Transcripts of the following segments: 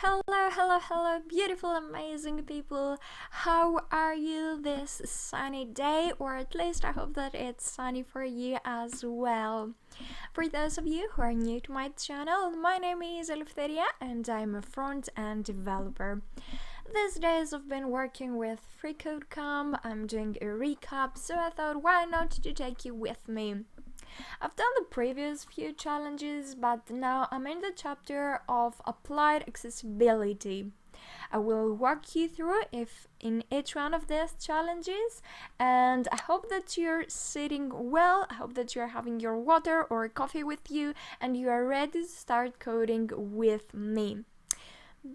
Hello, beautiful, amazing people. How are you this sunny day? Or at least I hope that it's sunny for you as well. For those of you who are new to my channel, my name is Eleftheria and I'm a front-end developer. These days I've been working with FreeCodeCamp. I'm doing a recap, so I thought why not to take you with me. I've done the previous few challenges, but now I'm in the chapter of applied accessibility. I will walk you through in each one of these challenges, and I hope that you're sitting well. I hope that you're having your water or coffee with you and you are ready to start coding with me.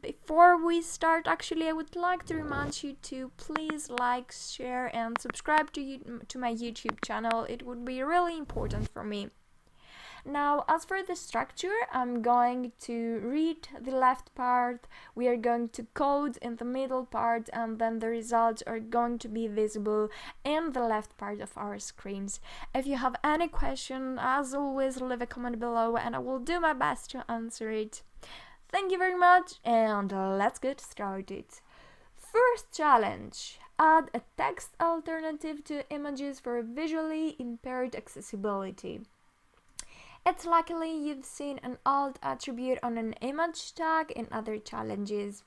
Before we start, actually, I would like to remind you to please like, share and subscribe to my YouTube channel. It would be really important for me. Now, as for the structure, I'm going to read the left part, we are going to code in the middle part, and then the results are going to be visible in the left part of our screens. If you have any question, as always, leave a comment below and I will do my best to answer it. Thank you very much, and let's get started. First challenge: add a text alternative to images for visually impaired accessibility. It's likely you've seen an alt attribute on an image tag in other challenges.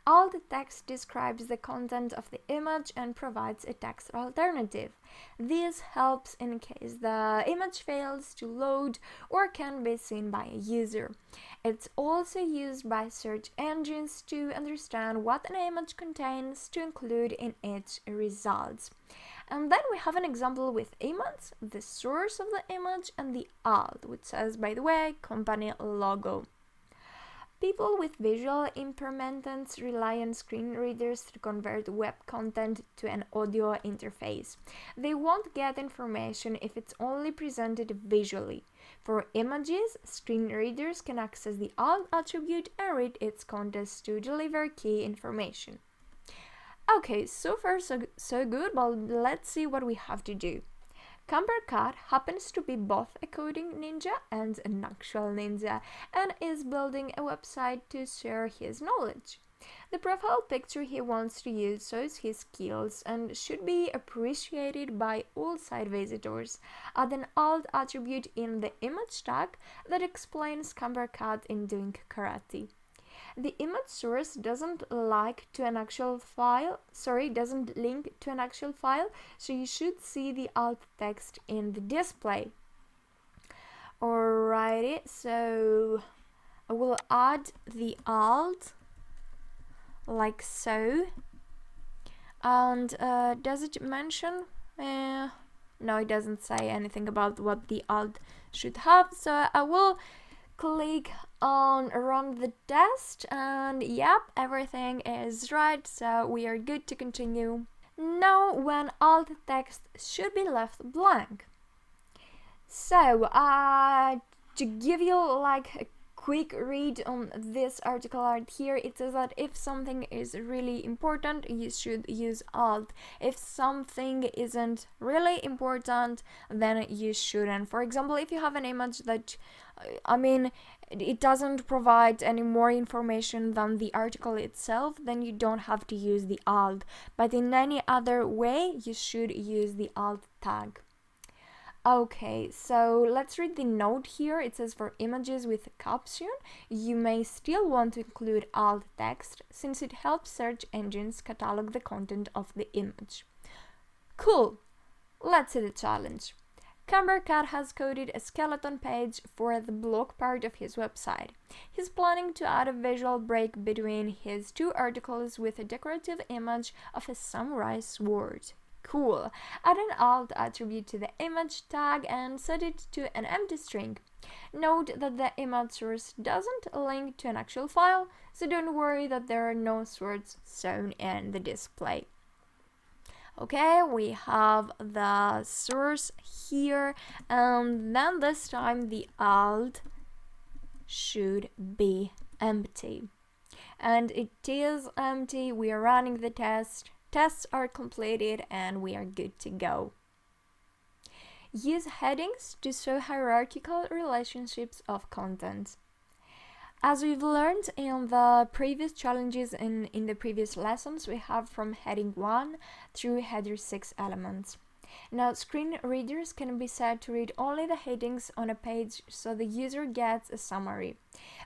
Alt text describes the content of the image and provides a text alternative. This helps in case the image fails to load or can be seen by a user. It's also used by search engines to understand what an image contains to include in its results. And then we have an example with image, the source of the image, and the alt, which says, by the way, company logo. People with visual impairments rely on screen readers to convert web content to an audio interface. They won't get information if it's only presented visually. For images, screen readers can access the alt attribute and read its contents to deliver key information. Okay, so far so good, but let's see what we have to do. CamperCat happens to be both a coding ninja and an actual ninja, and is building a website to share his knowledge. The profile picture he wants to use shows his skills and should be appreciated by all site visitors. Add an alt attribute in the image tag that explains CamperCat in doing karate. The image source doesn't link to an actual file, so you should see the alt text in the display. Alrighty, so I will add the alt like so. And does it mention? No, it doesn't say anything about what the alt should have, so I will click on run the test, and yep, everything is right, so we are good to continue. Now when alt text should be left blank. So to give you like a quick read on this article right here, it says that if something is really important, you should use alt. If something isn't really important, then you shouldn't. For example, if you have an image that it doesn't provide any more information than the article itself, then you don't have to use the alt. But in any other way, you should use the alt tag. Okay, so let's read the note here. It says for images with a caption, you may still want to include alt text since it helps search engines catalog the content of the image. Cool! Let's see the challenge. CamperCat has coded a skeleton page for the blog part of his website. He's planning to add a visual break between his two articles with a decorative image of a samurai sword. Cool. Add an alt attribute to the image tag and set it to an empty string. Note that the image source doesn't link to an actual file, so don't worry that there are no swords shown in the display. Okay, we have the source here, and then this time the alt should be empty. And it is empty. We are running the test. Tests are completed and we are good to go. Use headings to show hierarchical relationships of content. As we've learned in the previous challenges and in the previous lessons, we have from heading 1 through header 6 elements. Now, screen readers can be set to read only the headings on a page so the user gets a summary.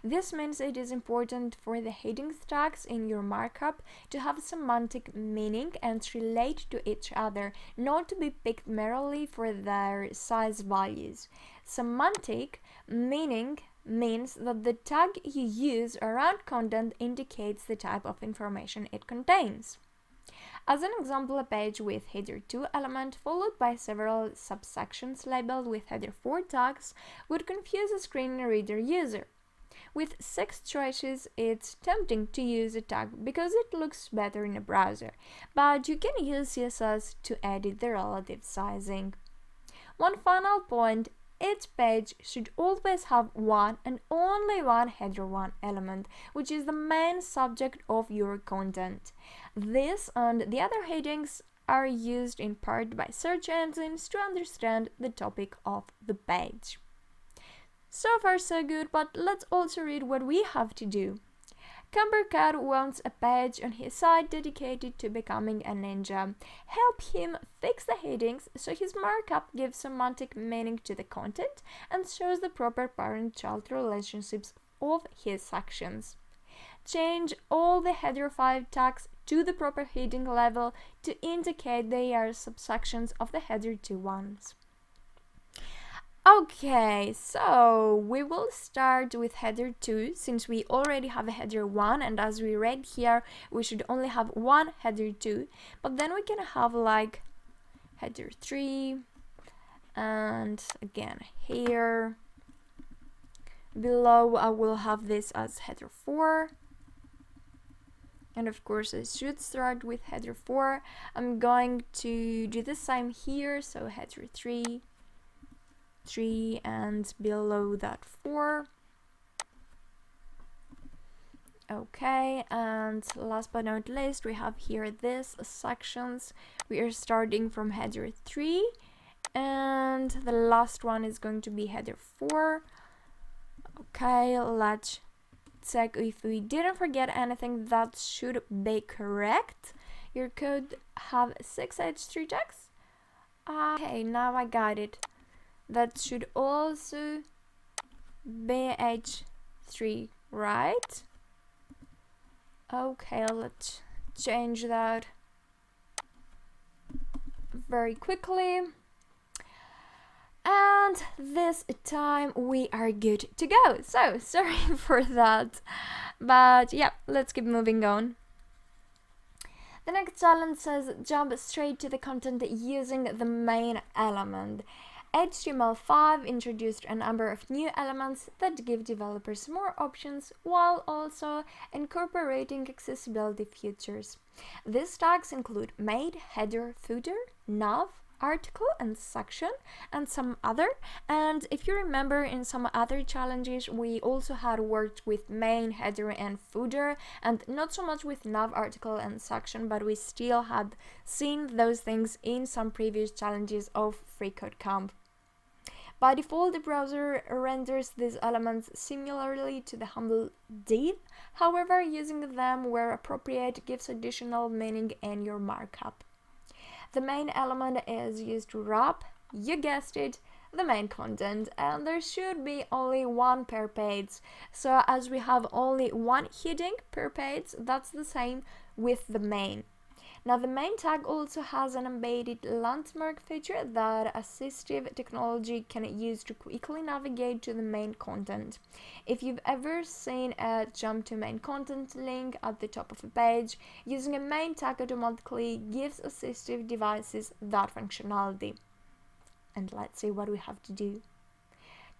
This means it is important for the heading tags in your markup to have semantic meaning and relate to each other, not to be picked merely for their size values. Semantic meaning means that the tag you use around content indicates the type of information it contains. As an example, a page with header 2 element followed by several subsections labeled with header 4 tags would confuse a screen reader user. With 6 choices, it's tempting to use a tag because it looks better in a browser, but you can use CSS to edit the relative sizing. One final point: each page should always have one and only one header 1 element, which is the main subject of your content. This and the other headings are used in part by search engines to understand the topic of the page. So far so good, but let's also read what we have to do. Cambercat wants a page on his site dedicated to becoming a ninja. Help him fix the headings so his markup gives semantic meaning to the content and shows the proper parent-child relationships of his sections. Change all the header 5 tags to the proper heading level to indicate they are subsections of the header 2 ones. Okay, so we will start with header 2 since we already have a header 1, and as we read here, we should only have one header 2, but then we can have like header 3, and again here below I will have this as header 4, and of course I should start with header 4. I'm going to do the same here, so header 3, and below that 4. Okay, and last but not least, we have here these sections. We are starting from header 3, and the last one is going to be header 4. Okay, let's check if we didn't forget anything. That should be correct. Your code have 6 H3 tags. Okay, now I got it. That should also be H3, right? Okay, let's change that very quickly. And this time we are good to go. So, sorry for that. But yeah, let's keep moving on. The next challenge says jump straight to the content using the main element. HTML5 introduced a number of new elements that give developers more options while also incorporating accessibility features. These tags include main, header, footer, nav, article and section, and some other. And if you remember, in some other challenges we also had worked with main, header and footer, and not so much with nav, article and section, but we still had seen those things in some previous challenges of FreeCodeCamp. By default, the browser renders these elements similarly to the humble div. However, using them where appropriate gives additional meaning in your markup. The main element is used to wrap, you guessed it, the main content, and there should be only one per page. So as we have only one heading per page, that's the same with the main. Now the main tag also has an embedded landmark feature that assistive technology can use to quickly navigate to the main content. If you've ever seen a jump to main content link at the top of a page, using a main tag automatically gives assistive devices that functionality. And let's see what we have to do.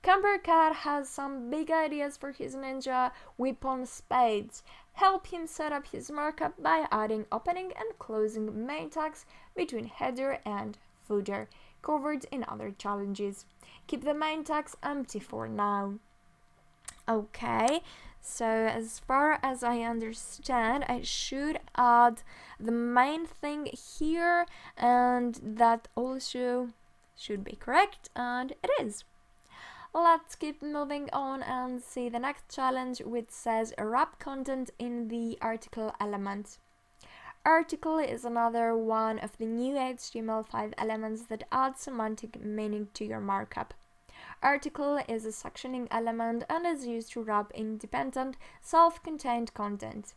Cambercat has some big ideas for his ninja weapon spades. Help him set up his markup by adding opening and closing main tags between header and footer, covered in other challenges. Keep the main tags empty for now. Okay, so as far as I understand, I should add the main thing here, and that also should be correct, and it is. Let's keep moving on and see the next challenge, which says wrap content in the article element. Article is another one of the new HTML5 elements that adds semantic meaning to your markup. Article is a sectioning element and is used to wrap independent, self-contained content.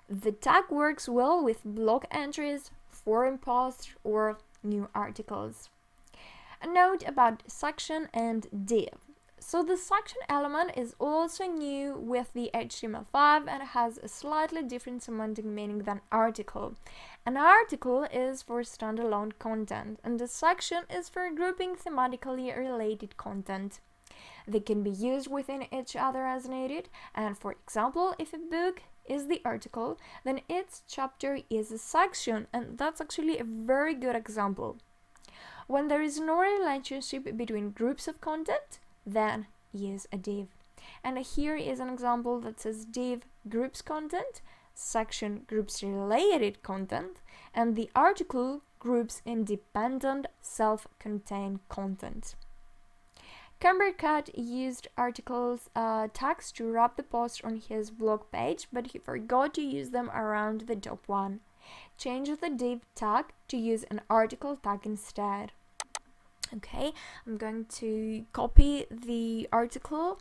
The tag works well with blog entries, forum posts, or new articles. A note about section and div. So the section element is also new with the HTML5 and has a slightly different semantic meaning than article. An article is for standalone content, and a section is for grouping thematically related content. They can be used within each other as needed, and for example, if a book is the article, then its chapter is a section, and that's actually a very good example. When there is no relationship between groups of content, then use a div. And here is an example that says div groups content, section groups related content, and the article groups independent self-contained content. Cumbercat used articles tags to wrap the post on his blog page, but he forgot to use them around the top one. Change the div tag to use an article tag instead. Okay, I'm going to copy the article,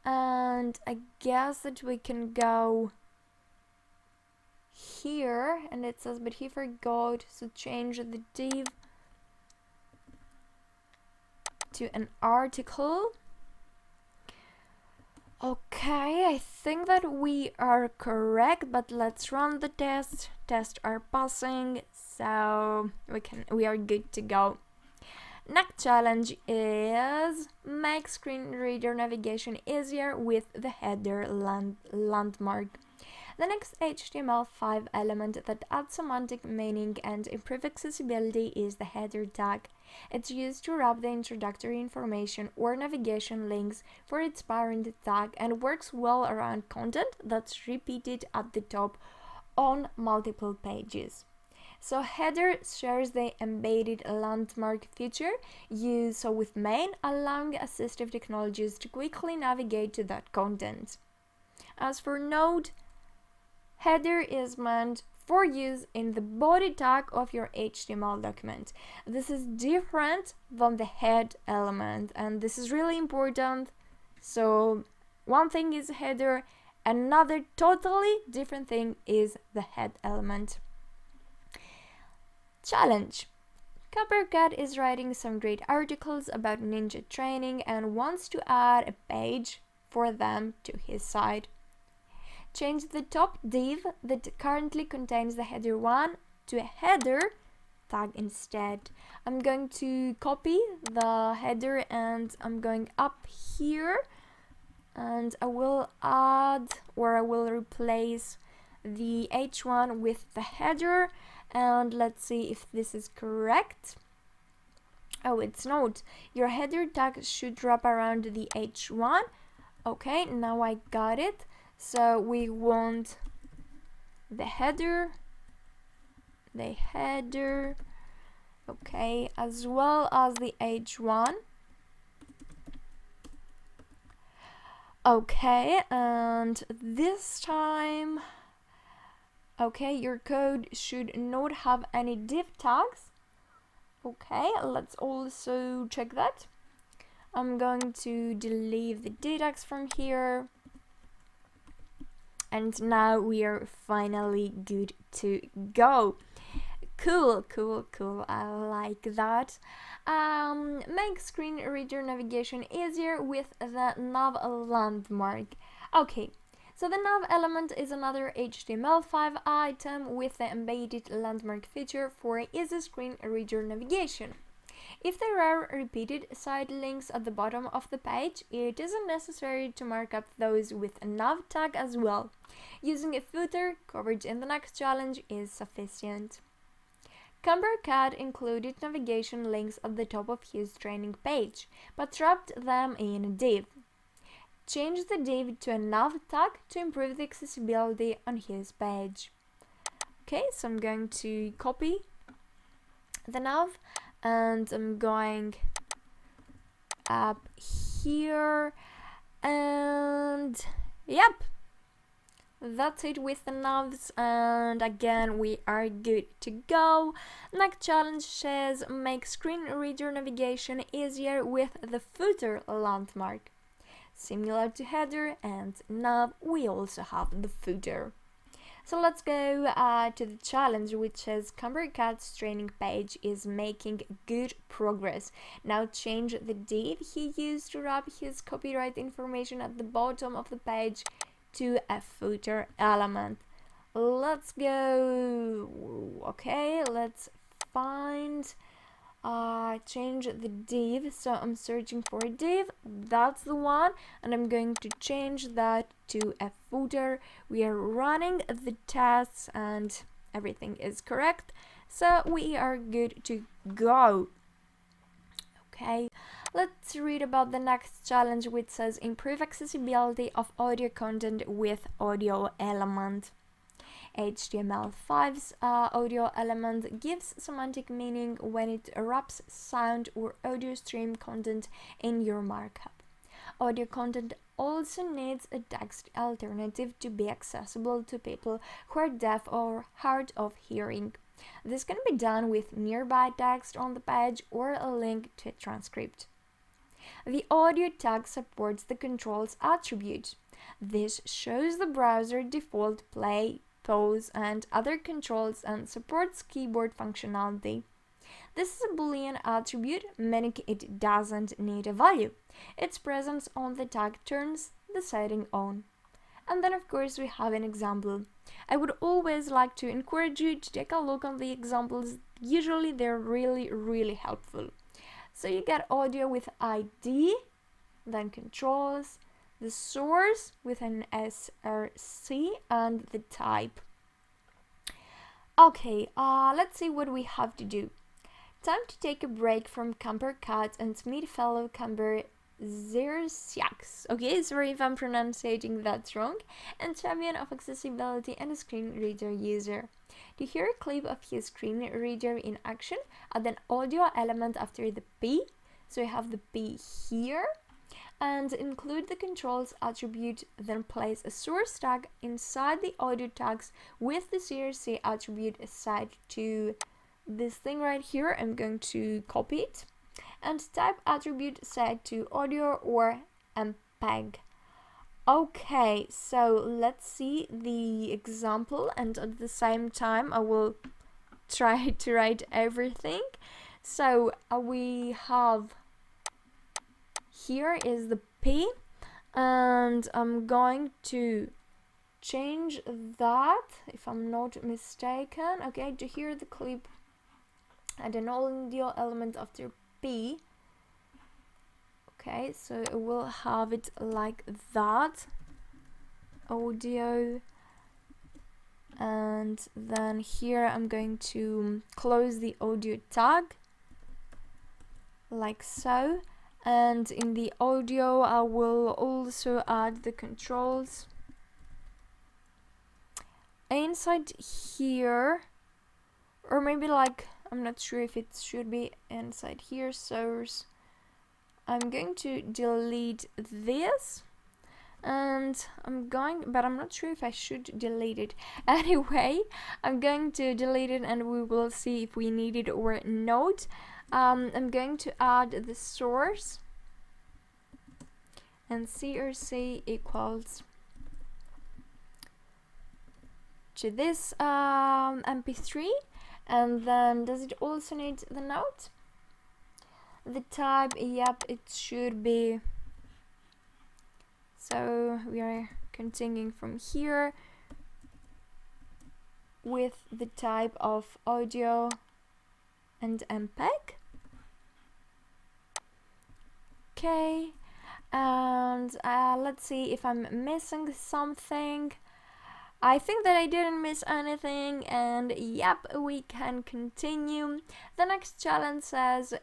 and I guess that we can go here, and it says, but he forgot to change the div to an article. Okay, I think that we are correct, but let's run the test. Tests are passing, so we are good to go. Next challenge is make screen reader navigation easier with the header landmark. The next HTML5 element that adds semantic meaning and improves accessibility is the header tag. It's used to wrap the introductory information or navigation links for its parent tag and works well around content that's repeated at the top on multiple pages. So header shares the embedded landmark feature used with main, allowing assistive technologies to quickly navigate to that content. As for node, header is meant for use in the body tag of your HTML document. This is different than the head element, and this is really important. So one thing is header, another totally different thing is the head element. Challenge. Coppercat is writing some great articles about ninja training and wants to add a page for them to his site. Change the top div that currently contains the header 1 to a header tag instead. I'm going to copy the header and I'm going up here, and I will add, or I will replace the h1 with the header, and let's see if this is correct. Oh, it's not. Your header tag should wrap around the h1. Okay, now I got it. So we want the header, okay, as well as the h1. Okay, and this time, okay, your code should not have any div tags. Okay, let's also check that. I'm going to delete the div tags from here. And now we are finally good to go. Cool. I like that. Make screen reader navigation easier with the nav landmark. Okay, so the nav element is another HTML5 item with the embedded landmark feature for easy screen reader navigation. If there are repeated side links at the bottom of the page, it isn't necessary to mark up those with a nav tag as well. Using a footer covered in the next challenge is sufficient. Cumbercat included navigation links at the top of his training page, but wrapped them in a div. Change the div to a nav tag to improve the accessibility on his page. Okay, so I'm going to copy the nav, and I'm going up here, and yep, that's it with the navs, and again we are good to go. Next challenge says make screen reader navigation easier with the footer landmark. Similar to header and nav, we also have the footer. So let's go to the challenge, which says CamperCat's training page is making good progress. Now change the div he used to wrap his copyright information at the bottom of the page to a footer element. Let's go. Okay, let's find change the div. So I'm searching for a div, that's the one, and I'm going to change that to a footer. We are running the tests and everything is correct, so we are good to go. Okay, let's read about the next challenge, which says improve accessibility of audio content with audio element. HTML5's audio element gives semantic meaning when it wraps sound or audio stream content in your markup. Audio content also needs a text alternative to be accessible to people who are deaf or hard of hearing. This can be done with nearby text on the page or a link to a transcript. The audio tag supports the controls attribute. This shows the browser default play, pause, and other controls and supports keyboard functionality. This is a Boolean attribute, meaning it doesn't need a value. Its presence on the tag turns the setting on. And then of course we have an example. I would always like to encourage you to take a look on the examples. Usually they're really helpful. So you get audio with ID, then controls, the source with an src, and the type. Okay, let's see what we have to do. Time to take a break from CamperCat and meet fellow Camper Zersiaks. Okay, sorry if I'm pronouncing that wrong. And champion of accessibility and a screen reader user. To hear a clip of his screen reader in action, add an audio element after the P. So we have the P here. And include the controls attribute, then place a source tag inside the audio tags with the CSS attribute assigned to this thing right here. I'm going to copy it. And type attribute set to audio or MPEG. Okay, so let's see the example, and at the same time I will try to write everything. So we have here is the P, and I'm going to change that if I'm not mistaken. Okay, to hear the clip, add an audio element after P. Okay, so it will have it like that, audio, and then here I'm going to close the audio tag like so, and in the audio I will also add the controls inside here, or maybe like, I'm not sure if it should be inside here. Source, I'm going to delete this, and but I'm not sure if I should delete it. Anyway, I'm going to delete it and we will see if we need it or not. I'm going to add the source and CRC equals to this MP3, and then does it also need the note? The type, yep, it should be. So we are continuing from here with the type of audio and MPEG. Okay, and let's see if I'm missing something. I think that I didn't miss anything, and yep, we can continue. The next challenge says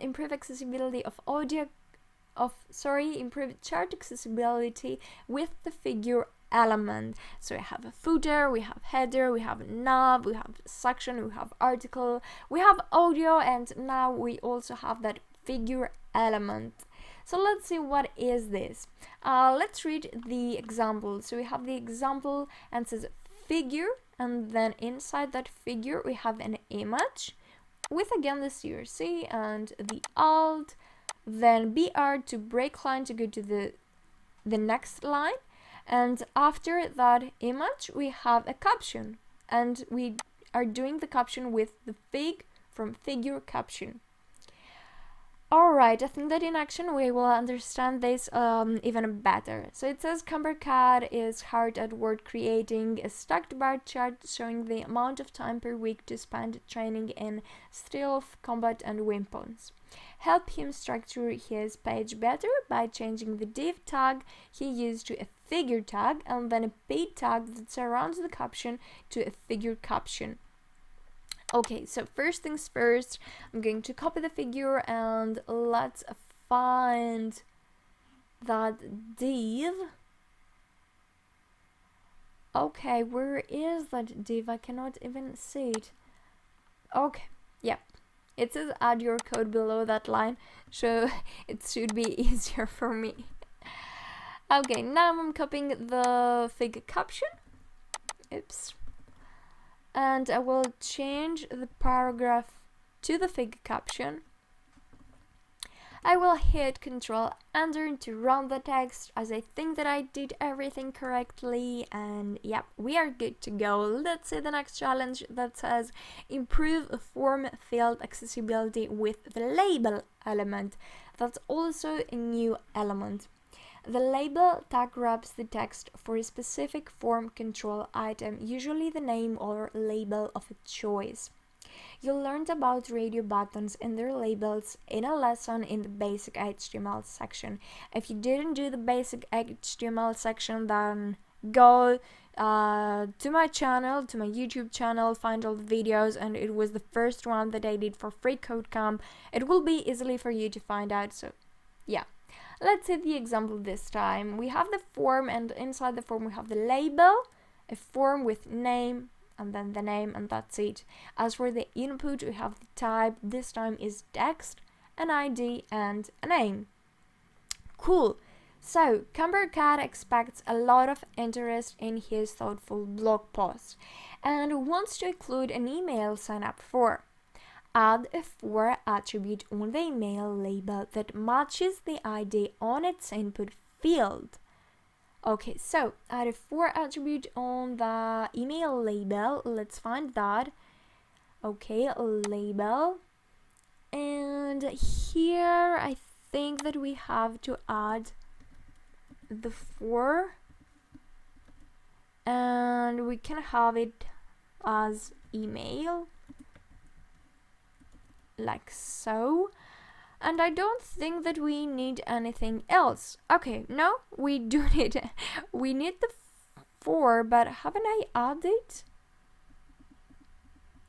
improve accessibility of improve chart accessibility with the figure element. So we have a footer, we have header, we have nav, we have section, we have article, we have audio, and now we also have that figure element. So let's see what is this. Let's read the example. So we have the example and it says figure, and then inside that figure we have an image with again the CRC and the alt, then BR to break line to go to the next line, and after that image we have a caption, and we are doing the caption with the fig from figure caption. Alright, I think that in action we will understand this even better. So it says CamberCAD is hard at work creating a stacked bar chart showing the amount of time per week to spend training in stealth, combat and weapons. Help him structure his page better by changing the div tag he used to a figure tag and then a paid tag that surrounds the caption to a figure caption. Okay, so first things first, I'm going to copy the figure and let's find that div. Okay, where is that div? I cannot even see it. Okay, yeah. It says add your code below that line, so it should be easier for me. Okay, now I'm copying the fig caption. Oops. And I will change the paragraph to the fig caption. I will hit Ctrl Enter to run the text, as I think that I did everything correctly, and yep, we are good to go. Let's see the next challenge that says improve form field accessibility with the label element. That's also a new element. The label tag wraps the text for a specific form control item, usually the name or label of a choice. You learned about radio buttons and their labels in a lesson in the basic HTML section. If you didn't do the basic HTML section, then go to my channel, to my YouTube channel, find all the videos, and it was the first one that I did for FreeCodeCamp. It will be easily for you to find out, so yeah. Let's see the example this time. We have the form, and inside the form we have the label, a form with name, and then the name, and that's it. As for the input, we have the type. This time is text, an ID, and a name. Cool. So, CamberCAD expects a lot of interest in his thoughtful blog post and wants to include an email sign-up form. Add a for attribute on the email label that matches the ID on its input field. Okay, so add a for attribute on the email label. Let's find that. Okay, label. And here I think that we have to add the for, and we can have it as email, like so. And I don't think that we need anything else. Okay, no, we do need we need the for, but haven't I added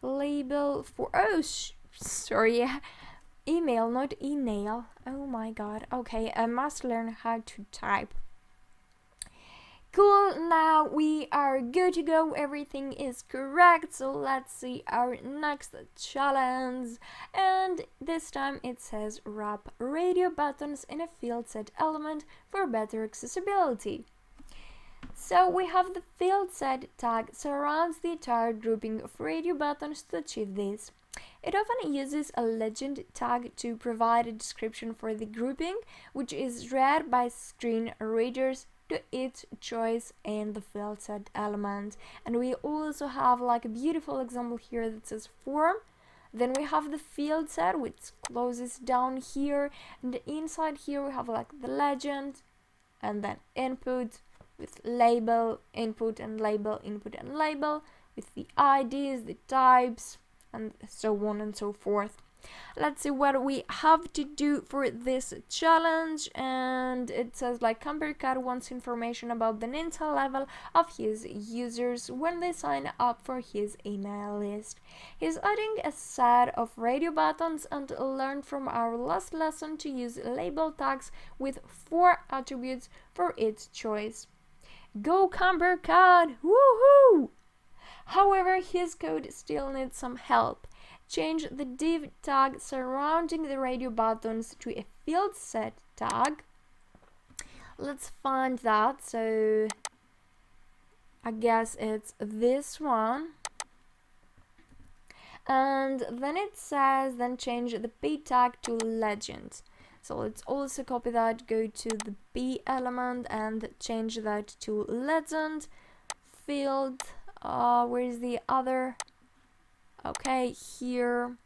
label for? Oh, sorry, email, not email. Oh my god. Okay, I must learn how to type. Cool, now we are good to go, everything is correct, so let's see our next challenge. And this time it says wrap radio buttons in a Fieldset element for better accessibility. So we have the Fieldset tag surrounds the entire grouping of radio buttons to achieve this. It often uses a legend tag to provide a description for the grouping, which is read by screen readers to its choice in the Fieldset element. And we also have like a beautiful example here that says form. Then we have the Fieldset, which closes down here, and inside here we have like the legend, and then input with label, input and label, input and label, with the IDs, the types, and so on and so forth. Let's see what we have to do for this challenge, and it says like CamberCAD wants information about the Ninja level of his users when they sign up for his email list. He's adding a set of radio buttons and learned from our last lesson to use label tags with 4 attributes for its choice. Go CamberCAD! Woohoo! However, his code still needs some help. change the div tag surrounding the radio buttons to a field set tag. Let's find that. So I guess it's this one. And then it says, then change the p tag to legend. So let's also copy that, go to the p element and change that to legend. Field, where is the other? Okay, here.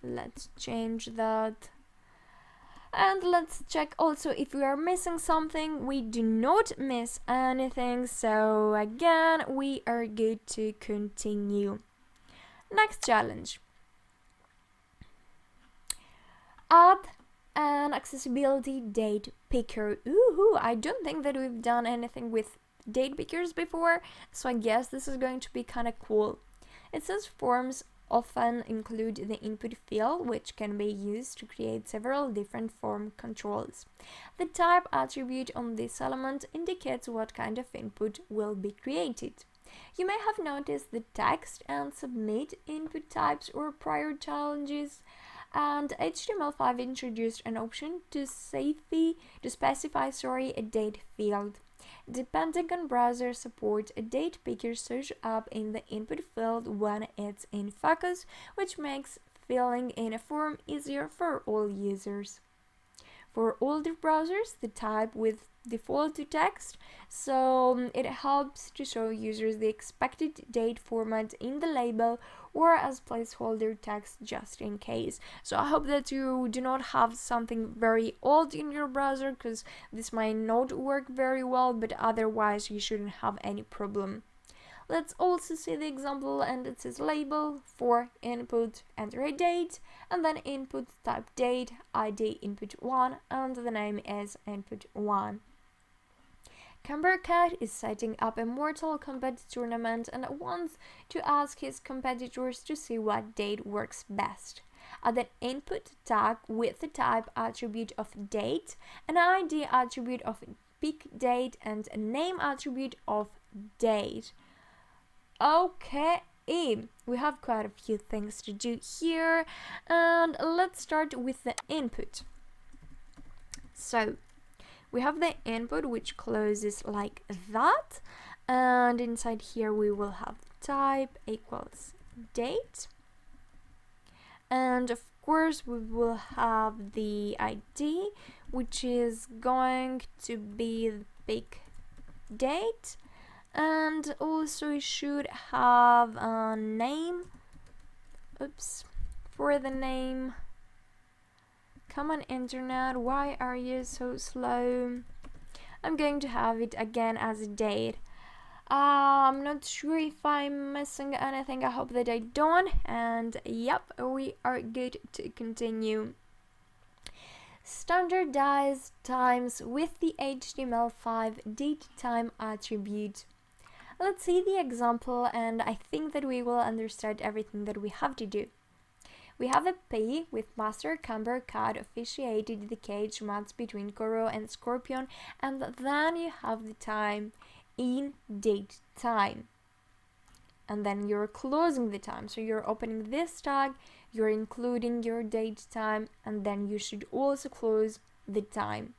Let's change that. And let's check also if we are missing something. We do not miss anything, so again we are good to continue. Next challenge. Add an accessibility date picker. Ooh, I don't think that we've done anything with date pickers before, so I guess this is going to be kind of cool. It says forms often include the input field, which can be used to create several different form controls. The type attribute on this element indicates what kind of input will be created. You may have noticed the text and submit input types or prior challenges, and HTML5 introduced an option to specify a date field. Depending on browser support, a date picker shows up in the input field when it's in focus, which makes filling in a form easier for all users. For older browsers, the type with default to text, so it helps to show users the expected date format in the label or as placeholder text just in case. So I hope that you do not have something very old in your browser, because this might not work very well, but otherwise you shouldn't have any problem. Let's also see the example, and it says label for input, enter a date, and then input type date, ID input 1, and the name is input 1. Cambercat is setting up a Mortal Kombat tournament and wants to ask his competitors to see what date works best. Add an input tag with the type attribute of date, an ID attribute of pick date, and a name attribute of date. Okay, we have quite a few things to do here, and let's start with the input. So we have the input, which closes like that, and inside here we will have type equals date, and of course we will have the ID, which is going to be the pick date, and also it should have a name. Oops, for the name. Come on, internet, why are you so slow? I'm going to have it again as a date. I'm not sure if I'm missing anything. I hope that I don't. And yep, we are good to continue. Standardize times with the HTML5 DateTime attribute. Let's see the example, and I think that we will understand everything that we have to do. We have a P with Master Cambercat officiated the cage match between Koro and Scorpion, and then you have the time in date time. And then you're closing the time, so you're opening this tag, you're including your date time, and then you should also close the time.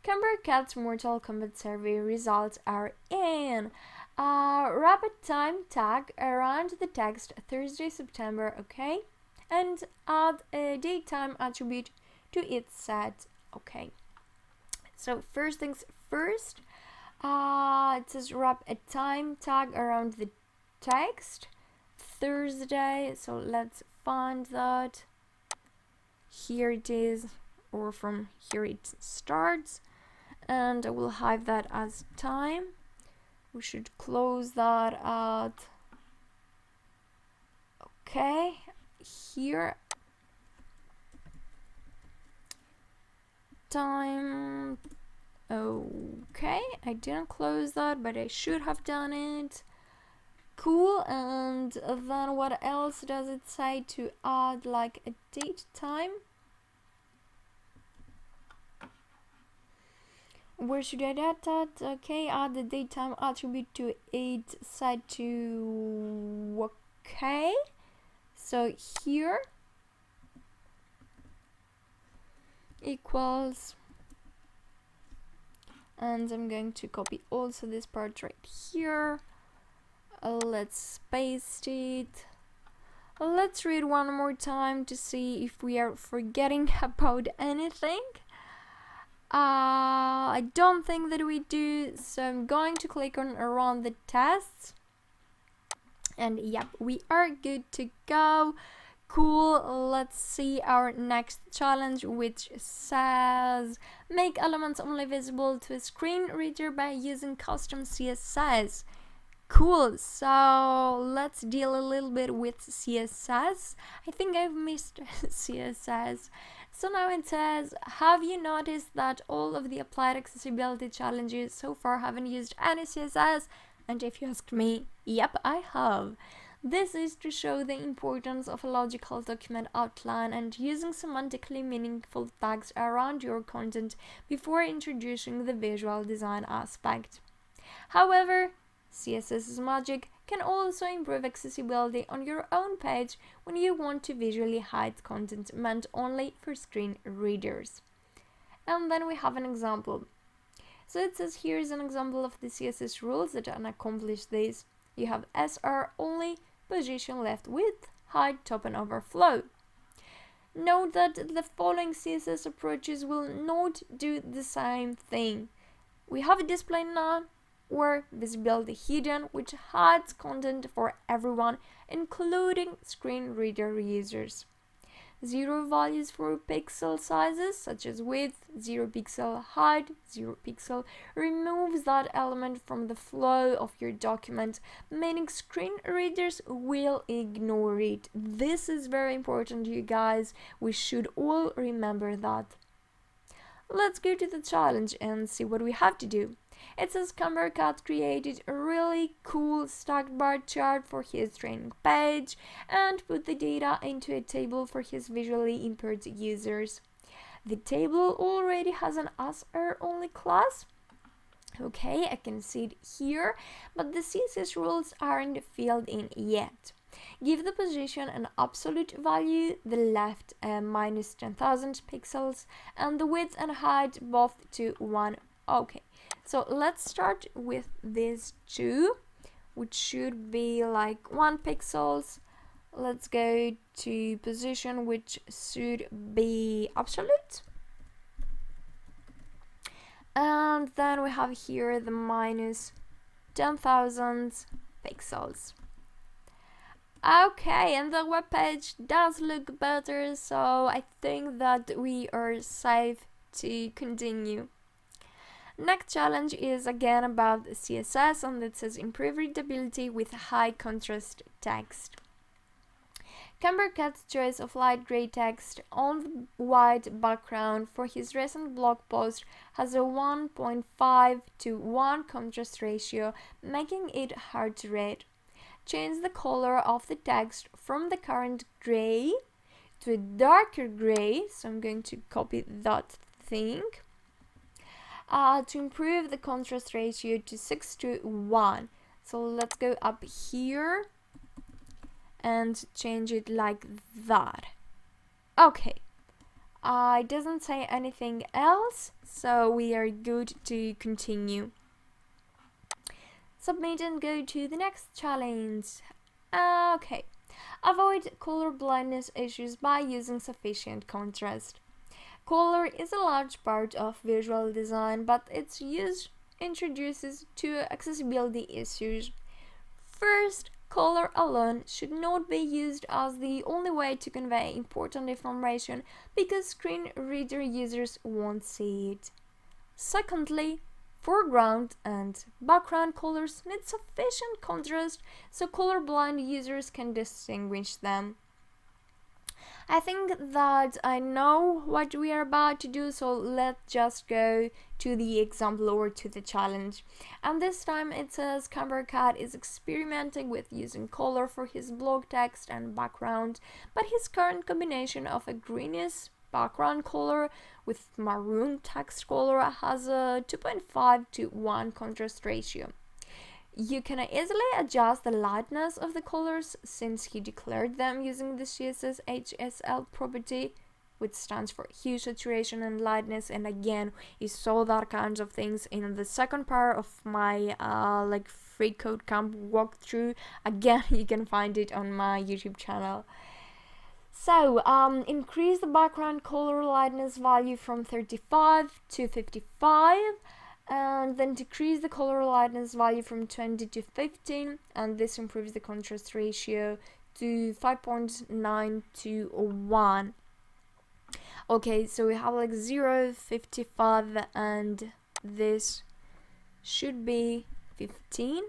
Cambercat's Mortal Kombat survey results are in. Rapid time tag around the text Thursday, September, okay, and add a date time attribute to its set, okay. So first things first, it says wrap a time tag around the text Thursday, so let's find that. Here it is, or from here it starts, and I will hide that as time. We should close that at, okay, here, time, okay, I didn't close that, but I should have done it. Cool, and then what else does it say to add, like a date time? Where should I add that? Okay, add the date time attribute to it, set to, okay, So here equals, and I'm going to copy also this part right here. Let's paste it. Let's read one more time to see if we are forgetting about anything. I don't think that we do, so I'm going to click on run the tests. And yep, we are good to go. Cool. Let's see our next challenge, which says make elements only visible to a screen reader by using custom CSS. Cool, so let's deal a little bit with CSS. I think I've missed CSS. So now it says, have you noticed that all of the applied accessibility challenges so far haven't used any CSS? And if you ask me, yep, I have. This is to show the importance of a logical document outline and using semantically meaningful tags around your content before introducing the visual design aspect. However, CSS's magic can also improve accessibility on your own page when you want to visually hide content meant only for screen readers. And then we have an example. So it says here's an example of the CSS rules that accomplish this. You have SR only, position left width, hide top and overflow. Note that the following CSS approaches will not do the same thing. We have a display none, or visibility hidden, which hides content for everyone, including screen reader users. 0 values for pixel sizes, such as width, 0 pixel hide, 0 pixel removes that element from the flow of your document, meaning screen readers will ignore it. This is very important, you guys. We should all remember that. Let's go to the challenge and see what we have to do. It says CamberCat created a really cool stacked bar chart for his training page and put the data into a table for his visually impaired users. The table already has an SR only class. Okay, I can see it here, but the CSS rules aren't filled in yet. Give the position an absolute value, the left minus 10,000 pixels, and the width and height both to 1. Okay, so let's start with these two, which should be like 1 pixels. Let's go to position, which should be absolute. And then we have here the minus 10,000 pixels. Okay, and the web page does look better, so I think that we are safe to continue. Next challenge is again about CSS, and it says improve readability with high contrast text. CamberCat's choice of light gray text on white background for his recent blog post has a 1.5 to 1 contrast ratio, making it hard to read. Change the color of the text from the current gray to a darker gray, so I'm going to copy that thing, to improve the contrast ratio to 6 to 1. So let's go up here and change it like that. Okay, it doesn't say anything else, so we are good to continue. Submit and go to the next challenge. Okay, avoid color blindness issues by using sufficient contrast. Color is a large part of visual design, but its use introduces two accessibility issues. First, color alone should not be used as the only way to convey important information because screen reader users won't see it. Secondly, foreground and background colors need sufficient contrast so colorblind users can distinguish them. I think that I know what we are about to do, so let's just go to the example or to the challenge. And this time it says CamberCat is experimenting with using color for his blog text and background, but his current combination of a greenish background color with maroon text color has a 2.5 to 1 contrast ratio. You can easily adjust the lightness of the colors since he declared them using the CSS HSL property, which stands for hue, saturation, and lightness. And again, you saw that kinds of things in the second part of my FreeCodeCamp walkthrough. Again, you can find it on my YouTube channel. So, increase the background color lightness value from 35 to 55, and then decrease the color lightness value from 20 to 15, and this improves the contrast ratio to 5.9 to 1. Okay, so we have like 0, 55, and this should be 15,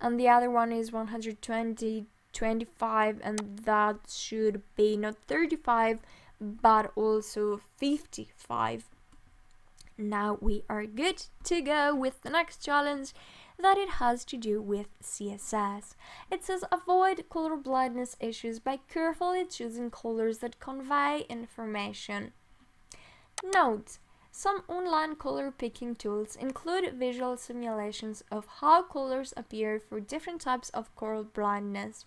and the other one is 120, 25, and that should be not 35 but also 55. Now we are good to go with the next challenge, that it has to do with CSS. It says avoid colorblindness issues by carefully choosing colors that convey information. Note: some online color picking tools include visual simulations of how colors appear for different types of colorblindness.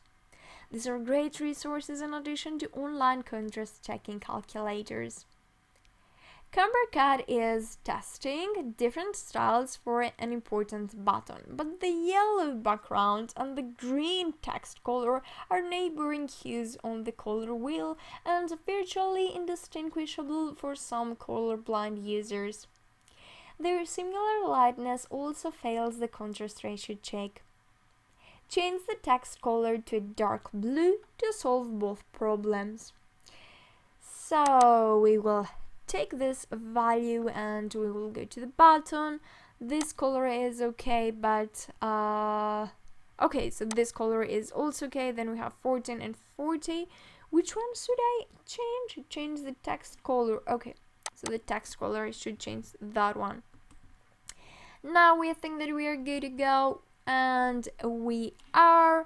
These are great resources in addition to online contrast checking calculators. CamberCAD is testing different styles for an important button, but the yellow background and the green text color are neighboring hues on the color wheel and virtually indistinguishable for some colorblind users. Their similar lightness also fails the contrast ratio check. Change the text color to a dark blue to solve both problems. So we will take this value and we will go to the button. This color is okay, but okay, so this color is also okay. Then we have 14 and 40. Which one should I change? Change the text color. Okay, so the text color, I should change that one. Now we think that we are good to go, and we are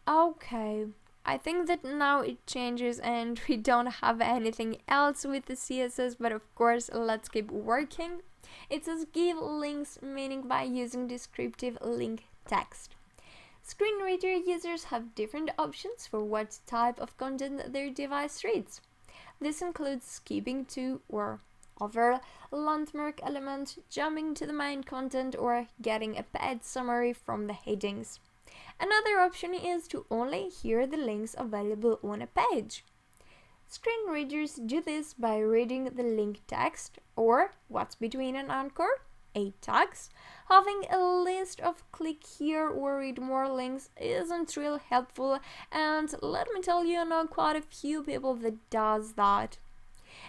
okay. I think that now it changes and we don't have anything else with the CSS, but of course let's keep working. It says give links meaning by using descriptive link text. Screen reader users have different options for what type of content their device reads. This includes skipping to or over landmark element, jumping to the main content, or getting a paid summary from the headings. Another option is to only hear the links available on a page. Screen readers do this by reading the link text, or what's between an anchor, a tags. Having a list of click here or read more links isn't real helpful, and let me tell you, I know quite a few people that does that.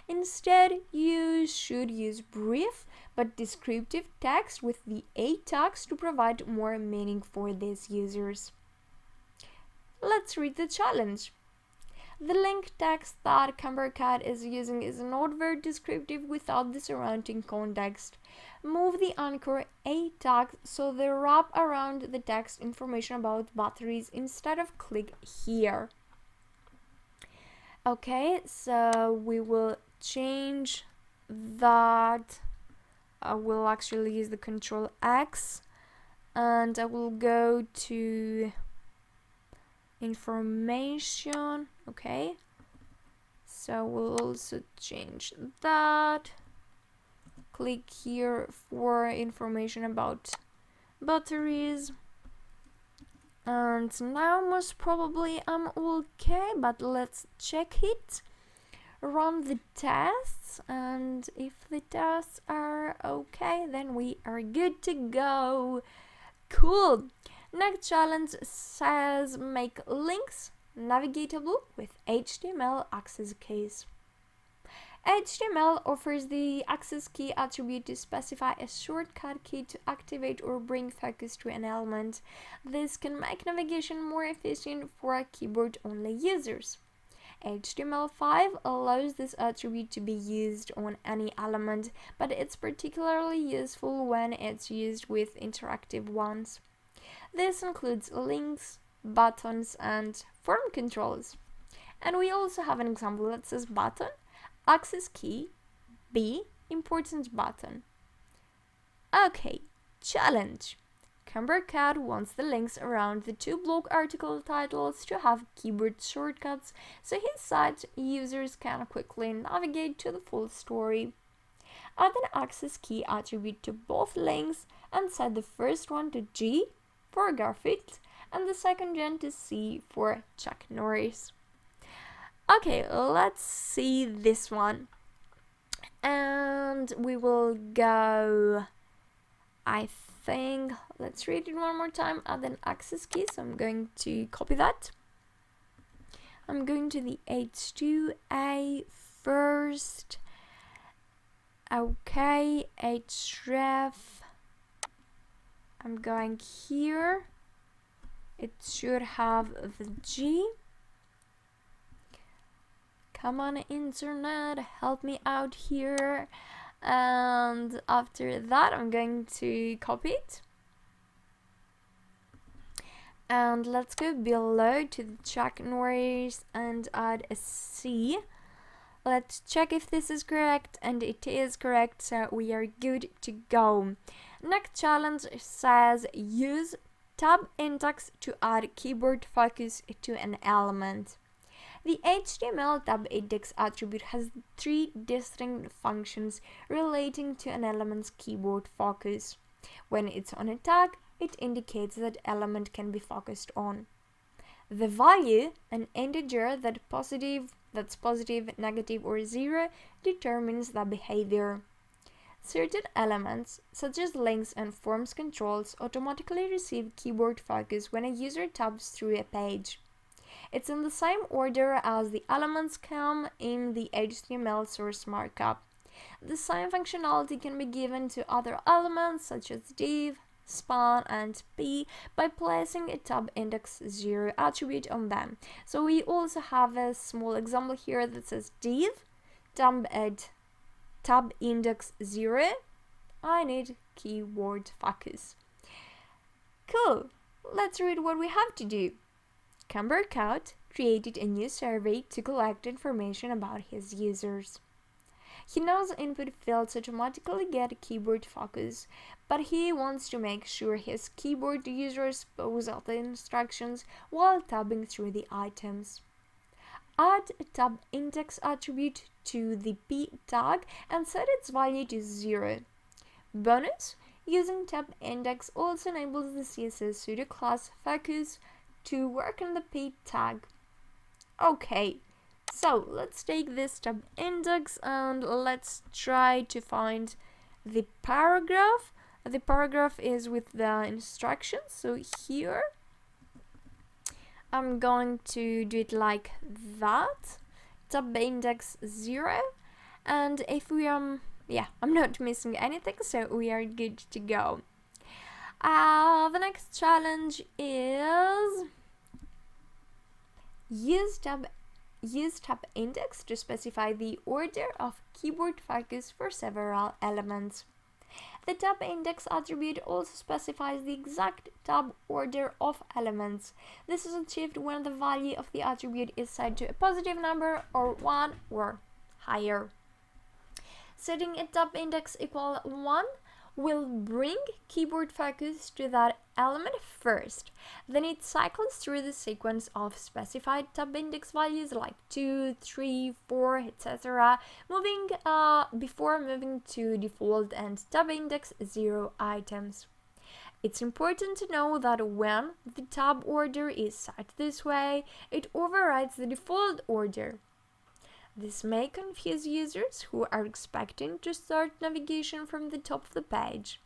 Instead, you should use brief but descriptive text with the A tags to provide more meaning for these users. Let's read the challenge. The link text that CamberCAD is using is not very descriptive without the surrounding context. Move the anchor A tag so they wrap around the text information about batteries instead of click here. Okay, so we will change that. I will actually use the Control X and I will go to information. Okay, so we'll also change that. Click here for information about batteries. And now most probably I'm okay, but let's check it. Run the tests, and if the tests are okay, then we are good to go. Cool. Next challenge says make links navigatable with HTML AccessCase. HTML offers the access key attribute to specify a shortcut key to activate or bring focus to an element. This can make navigation more efficient for keyboard-only users. HTML5 allows this attribute to be used on any element, but it's particularly useful when it's used with interactive ones. This includes links, buttons, and form controls. And we also have an example that says button, access key, B, important button. Okay, challenge. CamberCat wants the links around the two blog article titles to have keyboard shortcuts so his site users can quickly navigate to the full story. Add an access key attribute to both links and set the first one to G for graphics and the second one to C for Chuck Norris. Okay, let's see this one. And we will go, I think, let's read it one more time. Add an access key, so I'm going to copy that. I'm going to the H2A first. Okay, href. I'm going here. It should have the G. Come on, internet, help me out here. And after that, I'm going to copy it. And let's go below to the Chuck Norris and add a C. Let's check if this is correct, and it is correct, so we are good to go. Next challenge says use tab index to add keyboard focus to an element. The HTML tab index attribute has three distinct functions relating to an element's keyboard focus. When it's on a tag, it indicates that element can be focused on. The value, an integer that's positive, negative, or 0, determines the behavior. Certain elements, such as links and forms controls, automatically receive keyboard focus when a user tabs through a page. It's in the same order as the elements come in the HTML source markup. The same functionality can be given to other elements such as div, span, and p by placing a tab index 0 attribute on them. So we also have a small example here that says div, tab index 0, I need keyboard focus. Cool, let's read what we have to do. CamberCat created a new survey to collect information about his users. He knows input fields automatically get keyboard focus, but he wants to make sure his keyboard users pause the instructions while tabbing through the items. Add a tab index attribute to the p tag and set its value to 0. Bonus, using tab index also enables the CSS pseudo class focus to work on the p tag. Okay, so let's take this tab index and let's try to find the paragraph. The paragraph is with the instructions, so here I'm going to do it like that, tab index 0, and if we I'm not missing anything, so we are good to go. The next challenge is use tab index to specify the order of keyboard focus for several elements. The tab index attribute also specifies the exact tab order of elements. This is achieved when the value of the attribute is set to a positive number or 1 or higher. Setting a tab index equal 1 will bring keyboard focus to that element first. Then it cycles through the sequence of specified tab index values like 2, 3, 4, etc. Before moving to default and tab index 0 items. It's important to know that when the tab order is set this way, it overrides the default order. This may confuse users who are expecting to start navigation from the top of the page.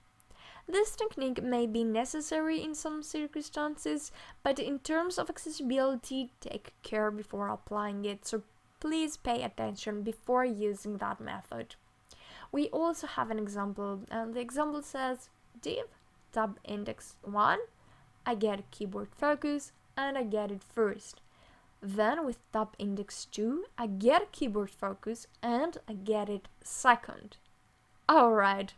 This technique may be necessary in some circumstances, but in terms of accessibility, take care before applying it, so please pay attention before using that method. We also have an example, and the example says div tab index 1, I get keyboard focus, and I get it first. Then with tab index 2, I get keyboard focus and I get it second. Alright.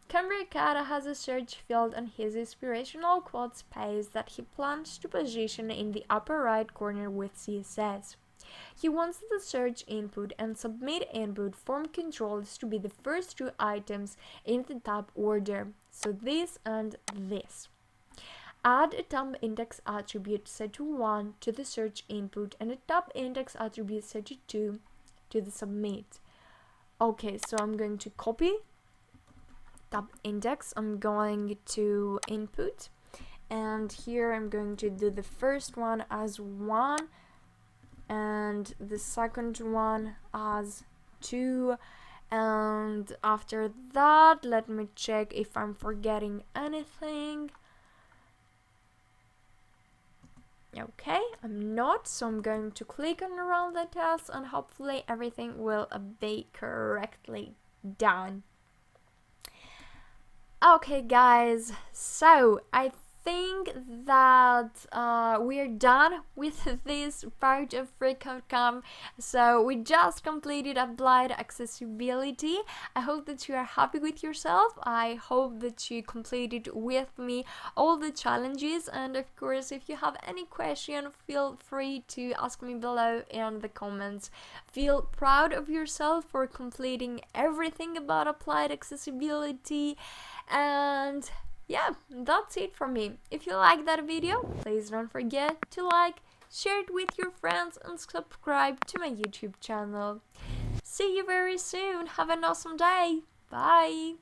CamberCat has a search field on his inspirational quotes page that he plans to position in the upper right corner with CSS. He wants the search input and submit input form controls to be the first two items in the tab order, so this and this. Add a top index attribute set to 1 to the search input and a top index attribute set to 2 to the submit. Okay, so I'm going to copy top index, I'm going to input, and here I'm going to do the first one as 1 and the second one as 2, and after that let me check if I'm forgetting anything. Okay, I'm not, so I'm going to click on run the test and hopefully everything will be correctly done. Okay guys, so I think that we're done with this part of FreeCodeCamp. So we just completed applied accessibility. I hope that you are happy with yourself. I hope that you completed with me all the challenges, and of course if you have any question, feel free to ask me below in the comments. Feel proud of yourself for completing everything about applied accessibility, and yeah, that's it for me. If you like that video, please don't forget to like, share it with your friends, and subscribe to my YouTube channel. See you very soon. Have an awesome day. Bye.